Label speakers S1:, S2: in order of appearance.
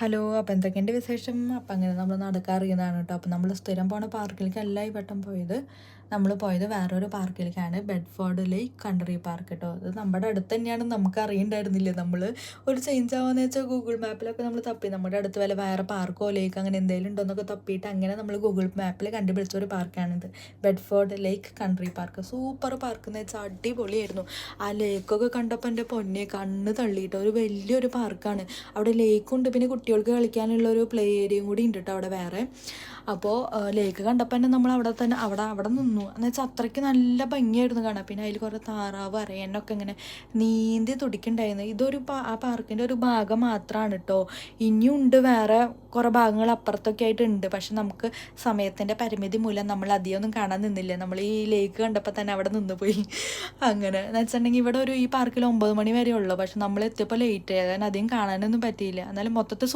S1: Hello, അപ്പോൾ എന്തൊക്കെയുണ്ട് വിശേഷം? അപ്പം അങ്ങനെ നമ്മൾ നടക്കാൻ അറിയുന്നതാണ് കേട്ടോ. അപ്പം നമ്മൾ സ്ഥിരം പോണ പാർക്കിലേക്കല്ല ഈ വട്ടം പോയത്. നമ്മൾ പോയത് വേറൊരു പാർക്കിലേക്കാണ്, ബെഡ്ഫോർഡ് ലേക്ക് കൺട്രി പാർക്ക് കേട്ടോ. അത് നമ്മുടെ അടുത്ത് തന്നെയാണെന്ന് നമുക്ക് അറിയണ്ടായിരുന്നില്ല. നമ്മൾ ഒരു ചേഞ്ച് ആവാന്ന് വെച്ചാൽ ഗൂഗിൾ മാപ്പിലൊക്കെ നമ്മൾ തപ്പി, നമ്മുടെ അടുത്ത് വല്ല വേറെ പാർക്കോ ലേക്ക് അങ്ങനെ എന്തെങ്കിലും ഉണ്ടോ എന്നൊക്കെ തപ്പിയിട്ട് അങ്ങനെ നമ്മൾ ഗൂഗിൾ മാപ്പിൽ കണ്ടുപിടിച്ച ഒരു പാർക്കാണിത്, ബെഡ്ഫോർഡ് ലേക്ക് കൺട്രി പാർക്ക്. സൂപ്പർ പാർക്ക് എന്ന് വെച്ചാൽ അടിപൊളിയായിരുന്നു. ആ ലേക്കൊക്കെ കണ്ടപ്പോൾ എൻ്റെ പൊന്നെ കണ്ണ് തള്ളിയിട്ട്, ഒരു വലിയൊരു പാർക്കാണ്. അവിടെ ലേക്കുണ്ട്, പിന്നെ കുട്ടികൾക്ക് കളിക്കാനുള്ള ഒരു പ്ലേ ഏരിയയും കൂടി ഉണ്ട് കേട്ടോ അവിടെ വേറെ. അപ്പോൾ ലേക്ക് കണ്ടപ്പോൾ തന്നെ നമ്മൾ അവിടെ തന്നെ അവിടെ നിന്നു. എന്ന് വെച്ചാൽ അത്രയ്ക്ക് നല്ല ഭംഗിയായിരുന്നു കാണാൻ. പിന്നെ അതിൽ കുറേ താറാവ് അരയനൊക്കെ ഇങ്ങനെ നീന്തി തുടിക്കുന്നുണ്ടായിരുന്നു. ആ പാർക്കിൻ്റെ ഒരു ഭാഗം മാത്രമാണ് കേട്ടോ. ഇനിയും ഉണ്ട് വേറെ കുറേ ഭാഗങ്ങൾ അപ്പുറത്തൊക്കെ ആയിട്ടുണ്ട്. പക്ഷെ നമുക്ക് സമയത്തിൻ്റെ പരിമിതി മൂലം നമ്മൾ അധികമൊന്നും കാണാൻ നിന്നില്ല. നമ്മൾ ഈ ലേക്ക് കണ്ടപ്പോൾ തന്നെ അവിടെ നിന്ന് പോയി. അങ്ങനെ എന്ന് വെച്ചിട്ടുണ്ടെങ്കിൽ ഇവിടെ ഈ പാർക്കിൽ 9 മണി വരെ ഉള്ളൂ. പക്ഷെ നമ്മൾ എത്തിയപ്പോൾ ലേറ്റ് ആയി, കാരണം അധികം കാണാനൊന്നും പറ്റിയില്ല. എന്നാലും മൊത്തത്തിൽ